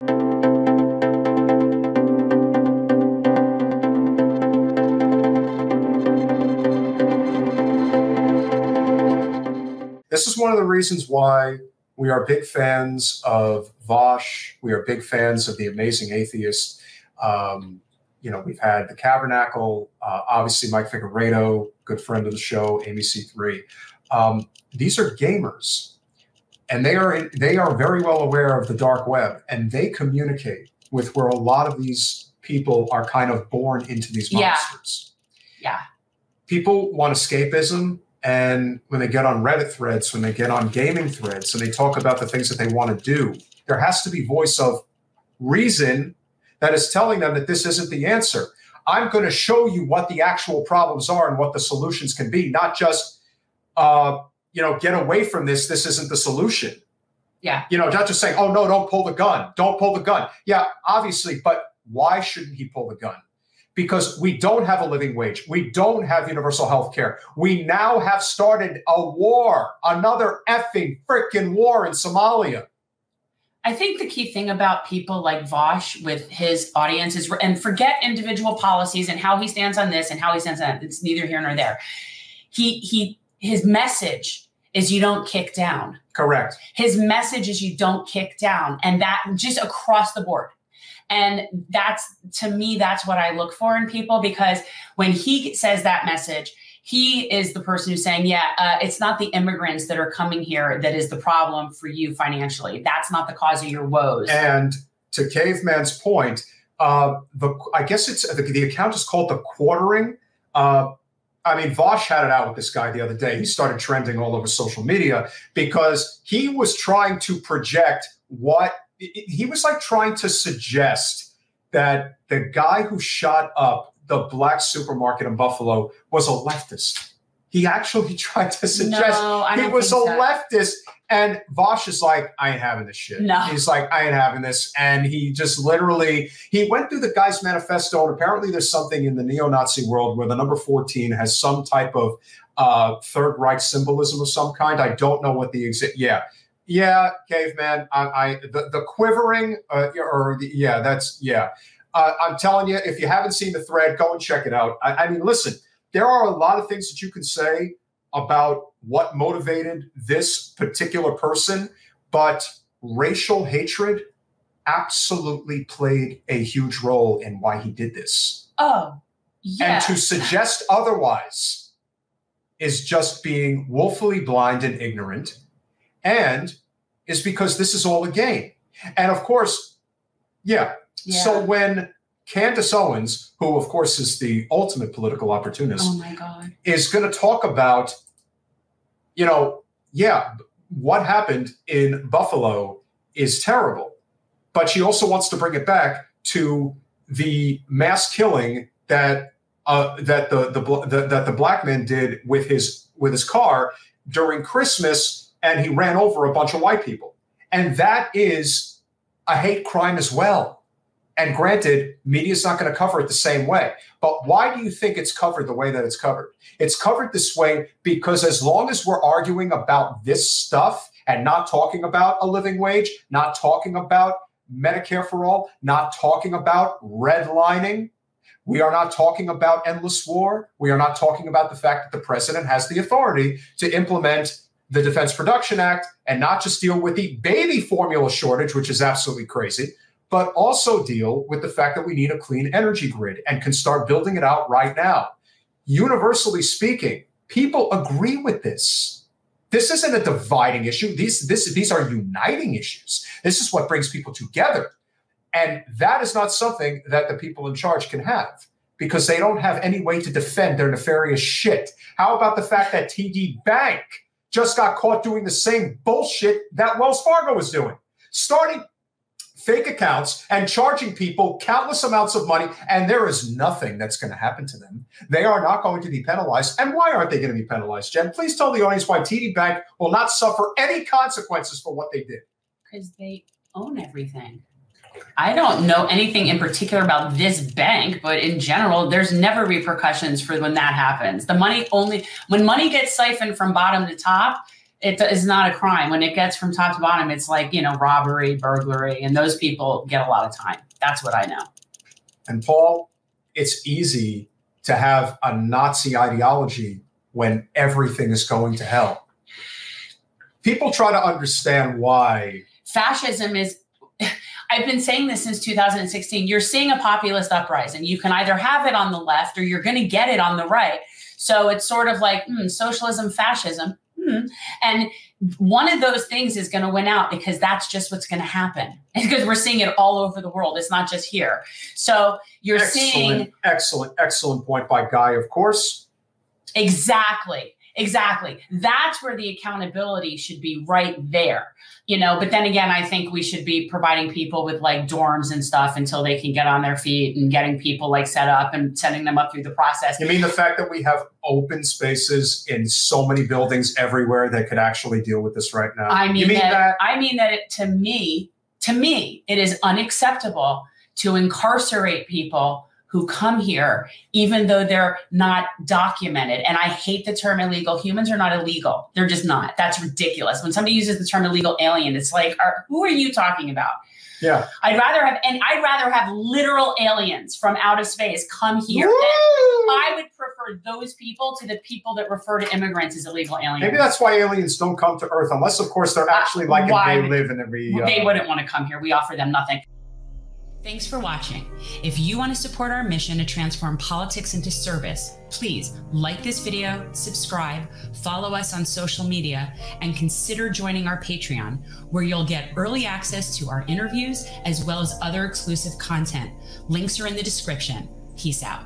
This is one of the reasons why we are big fans of Vaush. We are big fans of The Amazing Atheist. We've had The Cavernacle, obviously Mike Figueredo, good friend of the show, Amy C3. These are gamers, and they are very well aware of the dark web, and they communicate with where a lot of these people are kind of born into these monsters. Yeah. People want escapism. And when they get on Reddit threads, when they get on gaming threads, and they talk about the things that they want to do, there has to be voice of reason that is telling them that this isn't the answer. I'm going to show you what the actual problems are and what the solutions can be, not just, get away from this. This isn't the solution. Yeah. Not just saying, oh, no, don't pull the gun. Don't pull the gun. Yeah, obviously. But why shouldn't he pull the gun? Because we don't have a living wage. We don't have universal health care. We now have started a war, another effing freaking war in Somalia. I think the key thing about people like Vaush with his audience is, and forget individual policies and how he stands on this and how he stands on that. It's neither here nor there. His message is you don't kick down. Correct. His message is you don't kick down, and that just across the board. And to me, that's what I look for in people, because when he says that message, he is the person who's saying, it's not the immigrants that are coming here that is the problem for you financially. That's not the cause of your woes. And to Caveman's point, I guess the account is called The Quartering. Vaush had it out with this guy the other day. He started trending all over social media because he was trying to project he was like trying to suggest that the guy who shot up the black supermarket in Buffalo was a leftist. He actually tried to suggest he was a leftist. And Vaush is like, I ain't having this shit. No. He's like, I ain't having this. And he just literally, he went through the guy's manifesto, and apparently there's something in the neo-Nazi world where the number 14 has some type of Third Reich symbolism of some kind. I don't know what the exact, Yeah, Caveman. The quivering, I'm telling you, if you haven't seen the thread, go and check it out. Listen, there are a lot of things that you can say about what motivated this particular person, but racial hatred absolutely played a huge role in why he did this. Oh, yeah. And to suggest otherwise is just being woefully blind and ignorant. And is because this is all a game. And of course, so when Candace Owens, who of course is the ultimate political opportunist, oh my God, is going to talk about, what happened in Buffalo is terrible. But she also wants to bring it back to the mass killing that the black man did with his car during Christmas. And he ran over a bunch of white people. And that is a hate crime as well. And granted, media's not going to cover it the same way. But why do you think it's covered the way that it's covered? It's covered this way because as long as we're arguing about this stuff and not talking about a living wage, not talking about Medicare for all, not talking about redlining, we are not talking about endless war. We are not talking about the fact that the president has the authority to implement the Defense Production Act and not just deal with the baby formula shortage, which is absolutely crazy, but also deal with the fact that we need a clean energy grid and can start building it out right now. Universally speaking, people agree with this. This isn't a dividing issue. These are uniting issues. This is what brings people together. And that is not something that the people in charge can have because they don't have any way to defend their nefarious shit. How about the fact that TD Bank just got caught doing the same bullshit that Wells Fargo was doing, starting fake accounts and charging people countless amounts of money, and there is nothing that's going to happen to them. They are not going to be penalized. And why aren't they going to be penalized, Jen? Please tell the audience why TD Bank will not suffer any consequences for what they did. Because they own everything. I don't know anything in particular about this bank, but in general, there's never repercussions for when that happens. The money when money gets siphoned from bottom to top, it is not a crime. When it gets from top to bottom, it's like, you know, robbery, burglary, and those people get a lot of time. That's what I know. And Paul, it's easy to have a Nazi ideology when everything is going to hell. People try to understand why. Fascism is, I've been saying this since 2016. You're seeing a populist uprising. You can either have it on the left or you're going to get it on the right. So it's sort of like socialism, fascism. And one of those things is going to win out because that's just what's going to happen. Because we're seeing it all over the world. It's not just here. So you're seeing. Excellent point by Guy, of course. Exactly. That's where the accountability should be, right there. You know, but then again, I think we should be providing people with like dorms and stuff until they can get on their feet, and getting people like set up and setting them up through the process. You mean the fact that we have open spaces in so many buildings everywhere that could actually deal with this right now? I mean that to me, it is unacceptable to incarcerate people who come here, even though they're not documented. And I hate the term illegal. Humans are not illegal. They're just not. That's ridiculous. When somebody uses the term illegal alien, it's like, who are you talking about? Yeah. I'd rather have literal aliens from outer space come here. I would prefer those people to the people that refer to immigrants as illegal aliens. Maybe that's why aliens don't come to Earth, unless, of course, they're actually like they live in every. They wouldn't want to come here. We offer them nothing. Thanks for watching. If you want to support our mission to transform politics into service, please like this video, subscribe, follow us on social media, and consider joining our Patreon, where you'll get early access to our interviews as well as other exclusive content. Links are in the description. Peace out.